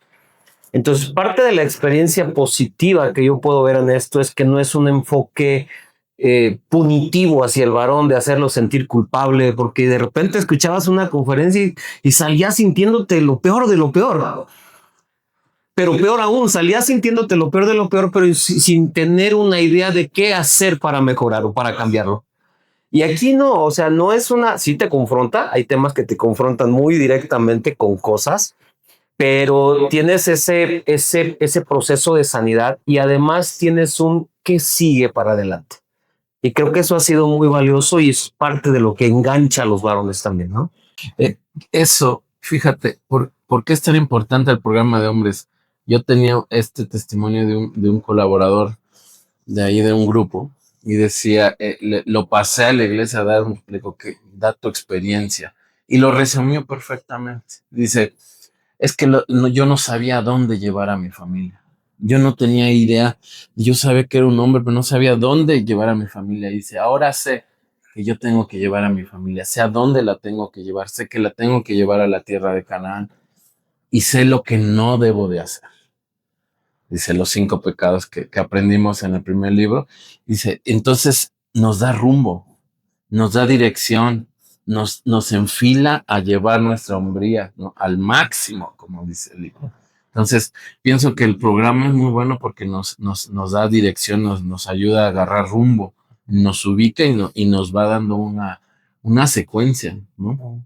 Entonces, parte de la experiencia positiva que yo puedo ver en esto es que no es un enfoque punitivo hacia el varón de hacerlo sentir culpable, porque de repente escuchabas una conferencia y salías sintiéndote lo peor de lo peor. Pero peor aún, salías sintiéndote lo peor de lo peor, pero sin tener una idea de qué hacer para mejorar o para cambiarlo. Y aquí no, o sea, no es una, sí te confronta, hay temas que te confrontan muy directamente con cosas, pero tienes ese proceso de sanidad y además tienes un qué sigue para adelante. Y creo que eso ha sido muy valioso y es parte de lo que engancha a los varones también, ¿no? Eso, fíjate, ¿por qué es tan importante el programa de hombres? Yo tenía este testimonio de un colaborador de ahí de un grupo y decía, lo pasé a la iglesia a dar un explico que da tu experiencia y lo resumió perfectamente. Dice, es que yo no sabía a dónde llevar a mi familia. Yo no tenía idea. Yo sabía que era un hombre, pero no sabía dónde llevar a mi familia. Y dice, ahora sé que yo tengo que llevar a mi familia. Sé a dónde la tengo que llevar. Sé que la tengo que llevar a la tierra de Canaán. Y sé lo que no debo de hacer. Dice los 5 pecados que aprendimos en el primer libro. Dice, entonces nos da rumbo, nos da dirección, nos enfila a llevar nuestra hombría, ¿no?, al máximo, como dice el libro. Entonces, pienso que el programa es muy bueno porque nos da dirección, nos ayuda a agarrar rumbo, nos ubica y nos va dando una secuencia, ¿no?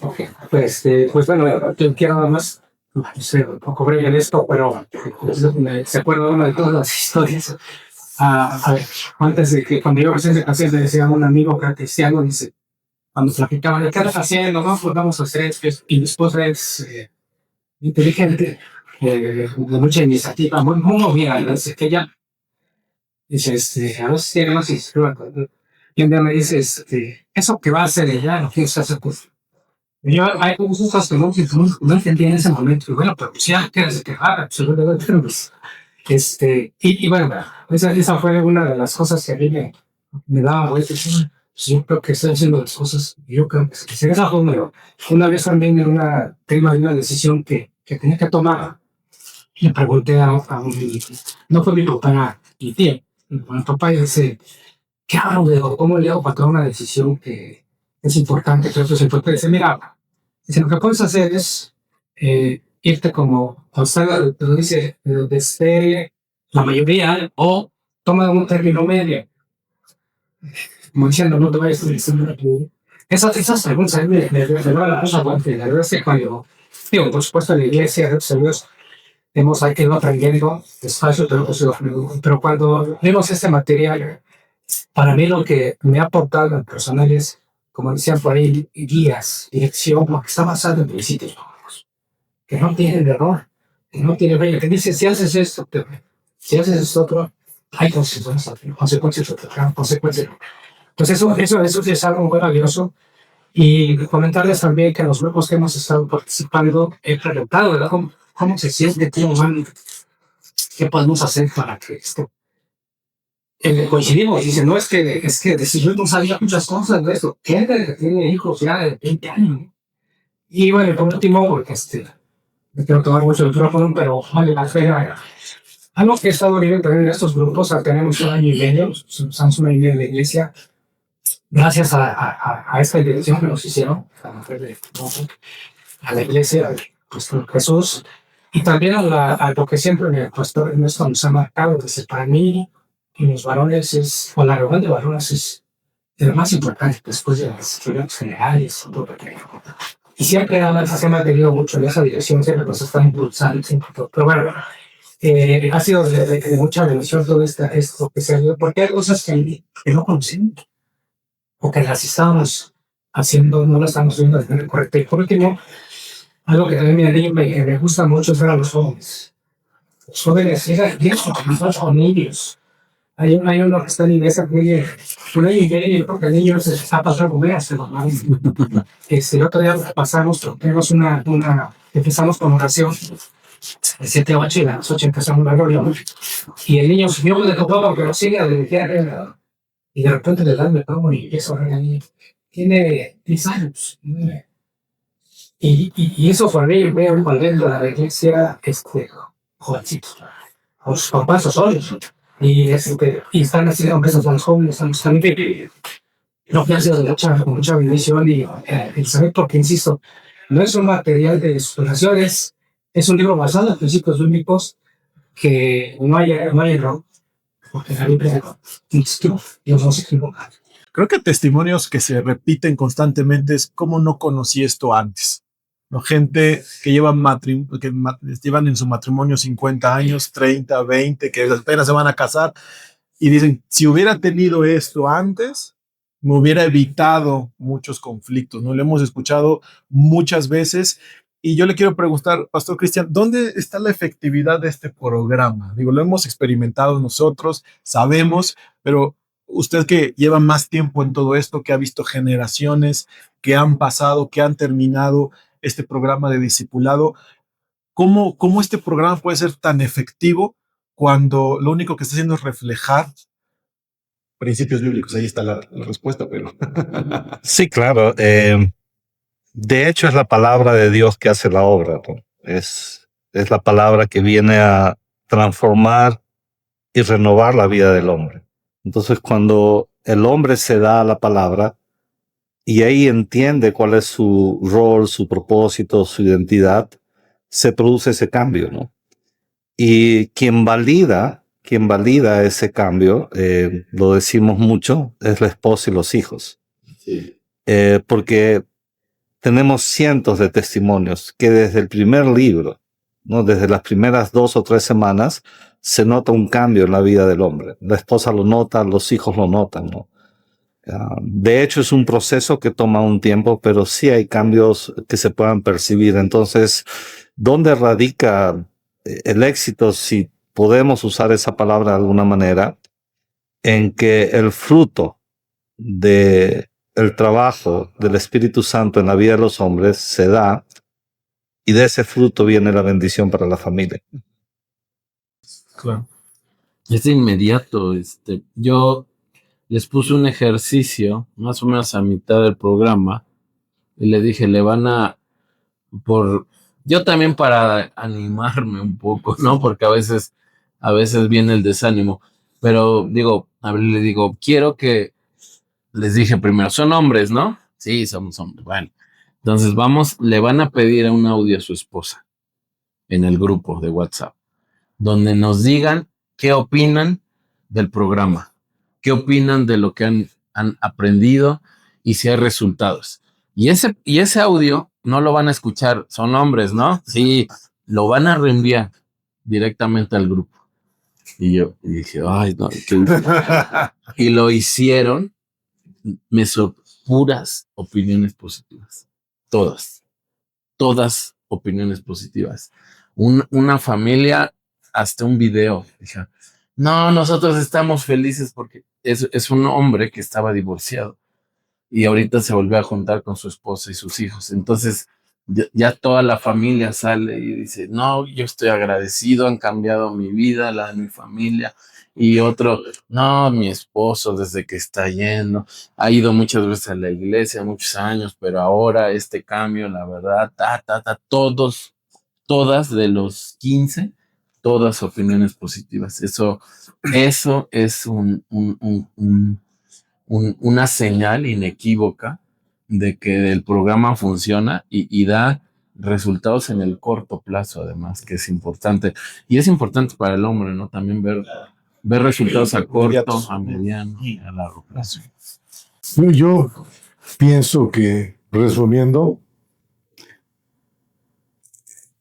Ok, pues bueno, yo quiero nada más ser un poco breve en esto, pero se acuerda uno de todas las historias. A ver, antes de que cuando yo recién se casé, le decía a un amigo que era cristiano, dice, cuando platicaban, ¿qué estás haciendo? No, pues vamos a hacer esto. Y mi esposa es inteligente, de mucha iniciativa, muy bien, dice que ella, dice, a veces tiene más iniciativa. Y un día me dice, eso que va a hacer ella, lo que se hace, pues, yo hay cosas que no entendía en ese momento. Y bueno, pero pues ya quieres quejar, absolutamente. Pues, y bueno, esa fue una de las cosas que a mí me daba vueltas. Pues yo creo que estoy haciendo las cosas. Yo creo que se esa fue una vez también en una tema de una decisión que tenía que tomar. Le pregunté a un, no fue mi papá, mi tío. Mi papá dice, ¿qué hago? ¿Cómo le hago para tomar una decisión que es importante? Creo que es importante. Dice, mira, dice, lo que puedes hacer es irte como, o sea, lo dice, donde esté la mayoría, o toma un término medio. Como diciendo, no te vayas a decir esas preguntas a mí me van a cosa buena. La verdad es que cuando, digo, por supuesto, en la iglesia, gracias a Dios, hemos ido aprendiendo despacio, pero cuando vemos este material, para mí lo que me ha aportado en personal es, como decían por ahí, guías, dirección, porque está basado en principios que no tienen error, que no tienen fallo, que dice, si haces esto, si haces esto otro, hay consecuencias. Entonces eso es algo muy valioso. Y comentarles también que en los grupos que hemos estado participando, he preguntado, ¿verdad? ¿Cómo se siente? ¿Qué podemos hacer para que esto? Coincidimos, dice, no es que yo no sabía muchas cosas de esto. Gente que tiene hijos ya de 20 años. Y bueno, por último, porque me quiero tomar mucho el micrófono, pero vale la pena. Algo que he estado viendo también en estos grupos, tenemos 1 año y medio, estamos 1 año y medio en la iglesia, gracias a esta dirección que nos hicieron, a la iglesia, pues Jesús, y también a lo que siempre el pastor Ernesto nos ha marcado, desde para mí y los varones o la reunión de varones es lo más importante después de las reuniones generales. Y siempre se ha mantenido mucho en esa dirección, siempre nos están impulsando, pero bueno, ha sido de mucha bendición todo esto que se ha ido, porque hay cosas que no conocemos, o que las estamos haciendo, no las estamos viendo de manera correcta. Y por último, Algo que también me anima y que me gusta mucho es ver a los jóvenes. Los jóvenes tienen sus con niños. Hay uno que está en iglesia que tiene un año y medio, porque el niño se está pasando a comer, se lo manda. El otro día tenemos empezamos con oración, de 7 a 8 y a las 8 empezamos la gloria. Y el niño subió de todo porque lo sigue a dirigir. Y de repente le dan el pavo y empieza a orar al niño. Tiene 10 años. Y eso fue mí, veo cuando dentro de la iglesia, jovencitos. Los papás son solos. Y están haciendo empresas a los jóvenes, estamos también. Lo que ha sido de mucha bendición y el saber, porque insisto, no es un material de exploración, es un libro basado en principios bíblicos que no hay error, porque la Biblia Dios no se equivoca. Creo que testimonios que se repiten constantemente es cómo no conocí esto antes. ¿No? Gente que llevan en su matrimonio 50 años, 30, 20, que apenas se van a casar y dicen, si hubiera tenido esto antes, me hubiera evitado muchos conflictos. ¿No? Lo hemos escuchado muchas veces. Y yo le quiero preguntar, Pastor Cristian, ¿dónde está la efectividad de este programa? Digo, lo hemos experimentado nosotros, sabemos, pero usted que lleva más tiempo en todo esto, que ha visto generaciones que han pasado, que han terminado este programa de discipulado, ¿cómo este programa puede ser tan efectivo cuando lo único que está haciendo es reflejar principios bíblicos? Ahí está la respuesta, pero... Sí, claro. De hecho, es la palabra de Dios que hace la obra, ¿no? Es la palabra que viene a transformar y renovar la vida del hombre. Entonces, cuando el hombre se da a la palabra y ahí entiende cuál es su rol, su propósito, su identidad, se produce ese cambio, ¿no? Y quien valida ese cambio, lo decimos mucho, es la esposa y los hijos. Sí. Porque tenemos cientos de testimonios que desde el primer libro, ¿no? Desde las primeras 2 o 3 semanas, se nota un cambio en la vida del hombre. La esposa lo nota, los hijos lo notan, ¿no? De hecho, es un proceso que toma un tiempo, pero sí hay cambios que se puedan percibir. Entonces, ¿dónde radica el éxito, si podemos usar esa palabra de alguna manera? En que el fruto de el trabajo del Espíritu Santo en la vida de los hombres se da, y de ese fruto viene la bendición para la familia. Claro. Es de inmediato. Yo les puse un ejercicio, más o menos a mitad del programa, y le dije, yo también para animarme un poco, ¿no? Porque a veces viene el desánimo, pero le digo, quiero que, les dije primero, son hombres, ¿no? Sí, somos hombres. Bueno, entonces le van a pedir un audio a su esposa en el grupo de WhatsApp, donde nos digan qué opinan del programa, qué opinan de lo que han aprendido y si hay resultados. Y ese audio no lo van a escuchar, son hombres, ¿no? Sí, lo van a reenviar directamente al grupo. Y yo dije, ay, no. Y lo hicieron, puras opiniones positivas. Todas opiniones positivas. Una familia, hasta un video. Dije, no, nosotros estamos felices porque es un hombre que estaba divorciado y ahorita se volvió a juntar con su esposa y sus hijos. Entonces, ya toda la familia sale y dice, no, yo estoy agradecido, han cambiado mi vida, la de mi familia. Y otro, no, mi esposo desde que está yendo, ha ido muchas veces a la iglesia, muchos años, pero ahora este cambio, la verdad, todas de los 15, todas opiniones positivas. Eso es una señal inequívoca de que el programa funciona y da resultados en el corto plazo, además, que es importante. Y es importante para el hombre, ¿no? También ver resultados a corto, a mediano y a largo plazo. Yo pienso que, resumiendo,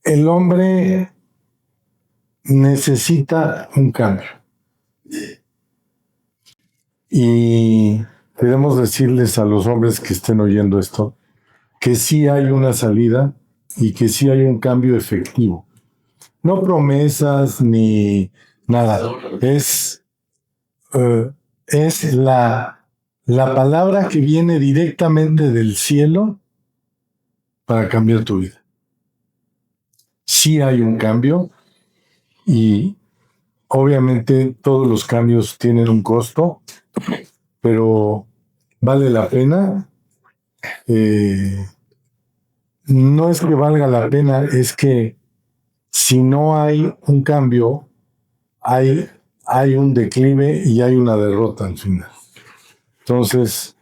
el hombre necesita un cambio. Y queremos decirles a los hombres que estén oyendo esto que sí hay una salida y que sí hay un cambio efectivo. No promesas ni nada. Es la palabra que viene directamente del cielo para cambiar tu vida. Sí hay un cambio y obviamente todos los cambios tienen un costo, pero vale la pena. No es que valga la pena, es que si no hay un cambio, hay un declive y hay una derrota al final. Entonces,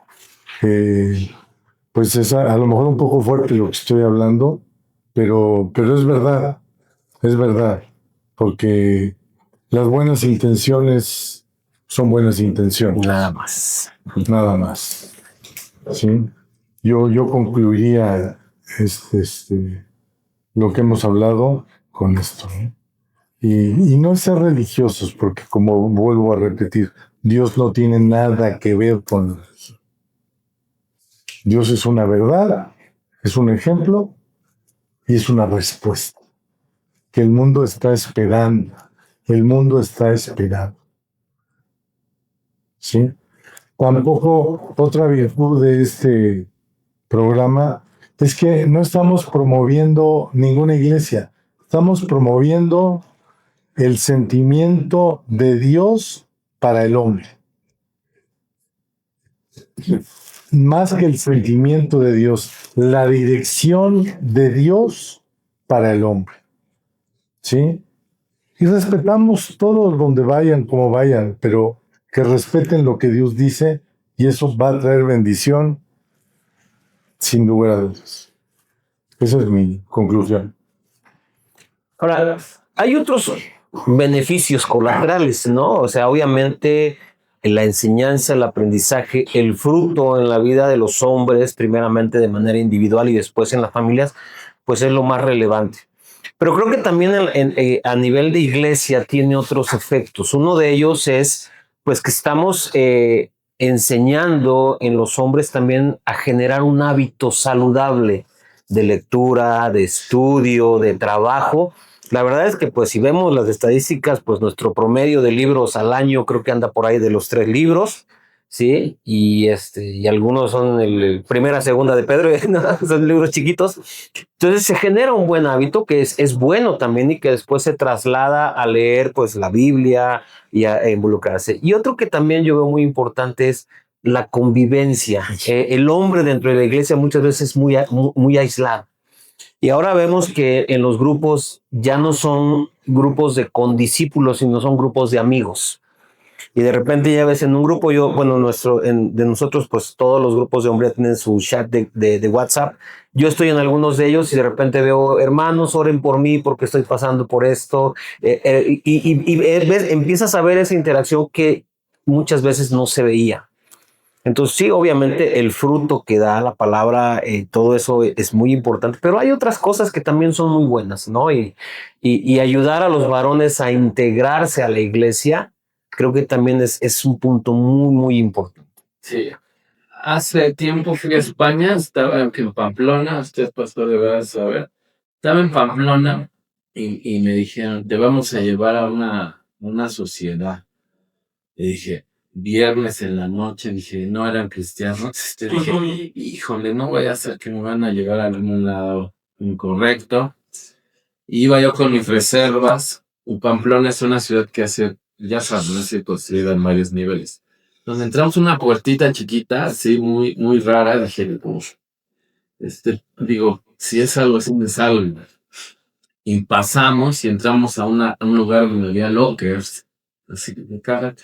pues es a lo mejor un poco fuerte lo que estoy hablando, pero es verdad, porque las buenas intenciones son buenas intenciones. Nada más. Nada más. ¿Sí? Yo concluiría lo que hemos hablado con esto, ¿no? Y no ser religiosos, porque como vuelvo a repetir, Dios no tiene nada que ver con la religión. Dios es una verdad, es un ejemplo y es una respuesta que el mundo está esperando. El mundo está esperando. ¿Sí? Tampoco otra virtud de este programa es que no estamos promoviendo ninguna iglesia, estamos promoviendo el sentimiento de Dios para el hombre. Más que el sentimiento de Dios, la dirección de Dios para el hombre. ¿Sí? Y respetamos todos donde vayan, como vayan, pero que respeten lo que Dios dice y eso va a traer bendición sin lugar a dudas. Esa es mi conclusión. Ahora, hay otros beneficios colaterales, ¿no? O sea, obviamente la enseñanza, el aprendizaje, el fruto en la vida de los hombres, primeramente de manera individual y después en las familias, pues es lo más relevante. Pero creo que también a nivel de iglesia tiene otros efectos. Uno de ellos es, pues, que estamos enseñando en los hombres también a generar un hábito saludable de lectura, de estudio, de trabajo. La verdad es que, pues, si vemos las estadísticas, pues nuestro promedio de libros al año creo que anda por ahí de los 3 libros, ¿sí? Y algunos son el primera, segunda de Pedro, ¿no? Son libros chiquitos. Entonces se genera un buen hábito que es bueno también y que después se traslada a leer, pues, la Biblia y a involucrarse. Y otro que también yo veo muy importante es la convivencia. El hombre dentro de la iglesia muchas veces es muy aislado. Y ahora vemos que en los grupos ya no son grupos de condiscípulos, sino son grupos de amigos. Y de repente ya ves en un grupo, de nosotros, pues todos los grupos de hombres tienen su chat de WhatsApp. Yo estoy en algunos de ellos y de repente veo, hermanos, oren por mí porque estoy pasando por esto. Empiezas a ver esa interacción que muchas veces no se veía. Entonces sí, obviamente el fruto que da la palabra, todo eso es muy importante, pero hay otras cosas que también son muy buenas, ¿no? Y ayudar a los varones a integrarse a la iglesia, creo que también es un punto muy, muy importante. Sí. Hace tiempo fui a España, estaba en Pamplona, usted, pastor, deberá saber. Estaba en Pamplona y me dijeron, te vamos a llevar a una sociedad. Y dije, viernes en la noche, dije, no eran cristianos. Dije, híjole, no voy a hacer que me van a llevar a algún lado incorrecto. Iba yo con mis reservas. Pamplona es una ciudad que hace, ya sabes, no se construida en varios niveles. Donde entramos una puertita chiquita, así muy, muy rara, dije, pues, digo, si es algo así, me salgo. Y pasamos y entramos a un lugar donde había lockers, así que me cagan.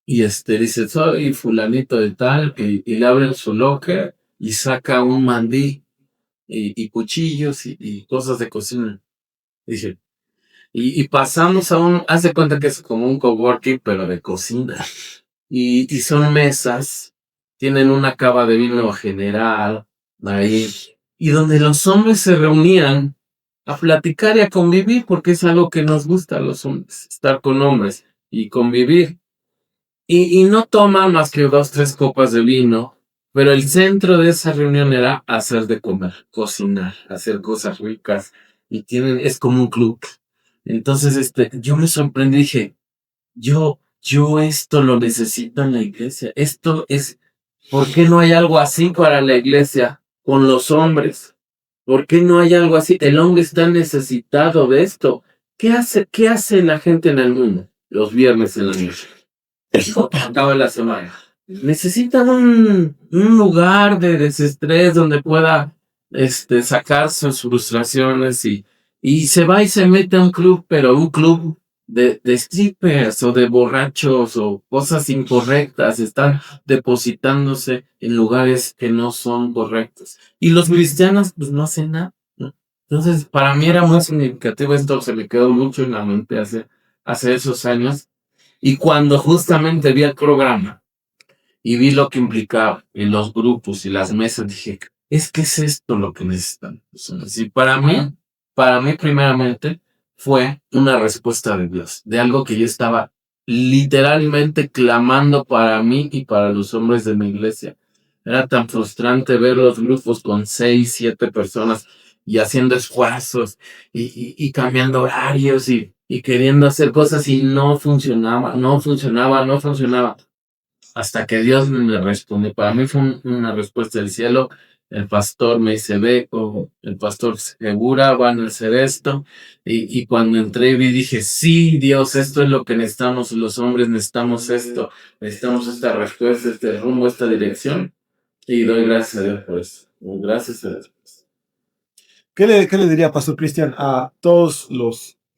Y dice, soy fulanito de tal, y le abren su locker y saca un mandí y cuchillos y cosas de cocina. Dije, y pasamos haz de cuenta que es como un coworking, pero de cocina. Y son mesas, tienen una cava de vino general ahí, y donde los hombres se reunían a platicar y a convivir, porque es algo que nos gusta a los hombres, estar con hombres y convivir. Y no toman más que 2, 3 copas de vino, Pero el centro de esa reunión era hacer de comer, cocinar, hacer cosas ricas. Y es como un club. Entonces, yo me sorprendí, dije, yo esto lo necesito en la iglesia. ¿Por qué no hay algo así para la iglesia con los hombres? ¿Por qué no hay algo así? El hombre está necesitado de esto. ¿Qué hace la gente en el mundo los viernes en la noche? Acaba la semana. Necesitan un lugar de desestrés donde pueda sacar sus frustraciones y se va y se mete a un club, pero un club de strippers o de borrachos o cosas incorrectas, están depositándose en lugares que no son correctos. Y los cristianos pues no hacen nada, ¿no? Entonces, para mí era muy significativo esto, se me quedó mucho en la mente hace esos años. Y cuando justamente vi el programa y vi lo que implicaba y los grupos y las mesas, dije, es que es esto lo que necesitan. O sea, sí, para mí primeramente fue una respuesta de Dios, de algo que yo estaba literalmente clamando para mí y para los hombres de mi iglesia. Era tan frustrante ver los grupos con 6, 7 personas y haciendo esfuerzos y cambiando horarios y queriendo hacer cosas y no funcionaba. Hasta que Dios me responde. Para mí fue una respuesta del cielo. El pastor me dice, ve, el pastor Segura van a hacer esto. Y cuando entré vi, dije, sí, Dios, esto es lo que necesitamos. Los hombres necesitamos esto. Necesitamos esta respuesta, este rumbo, esta dirección. Y doy gracias a Dios por eso. Gracias a Dios. ¿Qué le diría, Pastor Cristian, a todos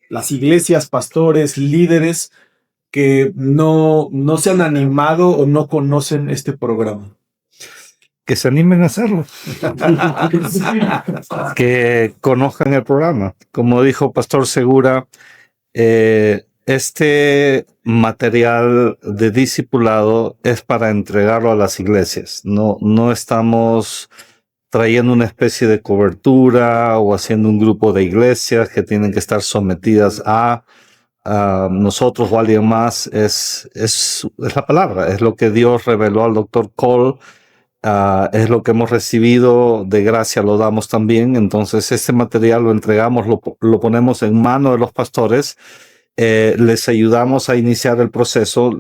las iglesias, pastores, líderes que no se han animado o no conocen este programa? Que se animen a hacerlo, que conozcan el programa. Como dijo Pastor Segura, este material de discipulado es para entregarlo a las iglesias. No estamos trayendo una especie de cobertura o haciendo un grupo de iglesias que tienen que estar sometidas a nosotros o alguien más. Es la palabra, es lo que Dios reveló al doctor Cole. Es lo que hemos recibido de gracia, lo damos también. Entonces, este material lo entregamos, lo ponemos en manos de los pastores, les ayudamos a iniciar el proceso,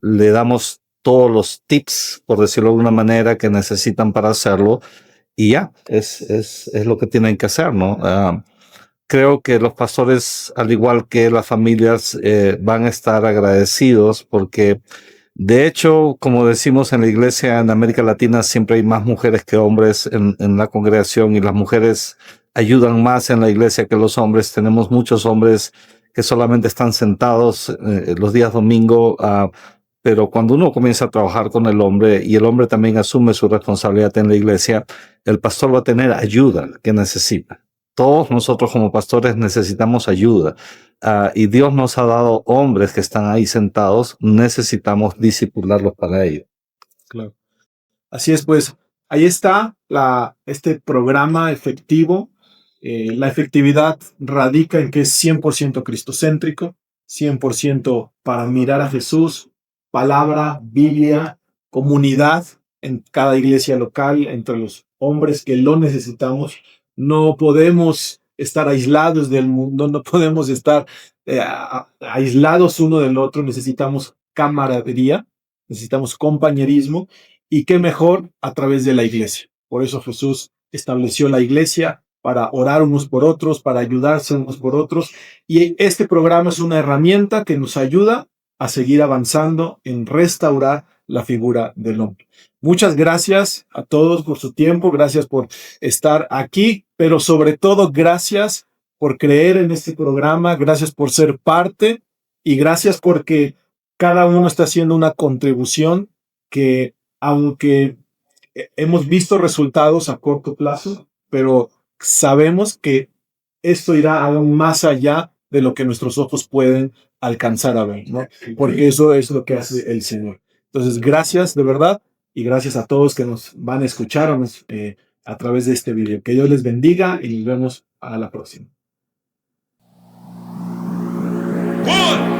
le damos todos los tips, por decirlo de alguna manera, que necesitan para hacerlo, y ya, es lo que tienen que hacer, ¿no? Creo que los pastores, al igual que las familias, van a estar agradecidos porque, de hecho, como decimos en la iglesia en América Latina, siempre hay más mujeres que hombres en la congregación y las mujeres ayudan más en la iglesia que los hombres. Tenemos muchos hombres que solamente están sentados los días domingo, pero cuando uno comienza a trabajar con el hombre y el hombre también asume su responsabilidad en la iglesia, el pastor va a tener ayuda que necesita. Todos nosotros como pastores necesitamos ayuda. Y Dios nos ha dado hombres que están ahí sentados, necesitamos discipularlos para ello. Claro. Así es, pues ahí está este programa efectivo. La efectividad radica en que es 100% cristocéntrico, 100% para mirar a Jesús, palabra, Biblia, comunidad en cada iglesia local, entre los hombres que lo necesitamos. No podemos estar aislados del mundo, no podemos estar aislados uno del otro, necesitamos camaradería, necesitamos compañerismo, y qué mejor a través de la iglesia. Por eso Jesús estableció la iglesia para orar unos por otros, para ayudarse unos por otros, y este programa es una herramienta que nos ayuda a seguir avanzando en restaurar la figura del hombre. Muchas gracias a todos por su tiempo, gracias por estar aquí, pero sobre todo gracias por creer en este programa, gracias por ser parte y gracias porque cada uno está haciendo una contribución que, aunque hemos visto resultados a corto plazo, pero sabemos que esto irá aún más allá de lo que nuestros ojos pueden alcanzar a ver, ¿no? Porque eso es lo que hace el Señor. Entonces, gracias de verdad y gracias a todos que nos van a escuchar a través de este video. Que Dios les bendiga y nos vemos a la próxima. 1,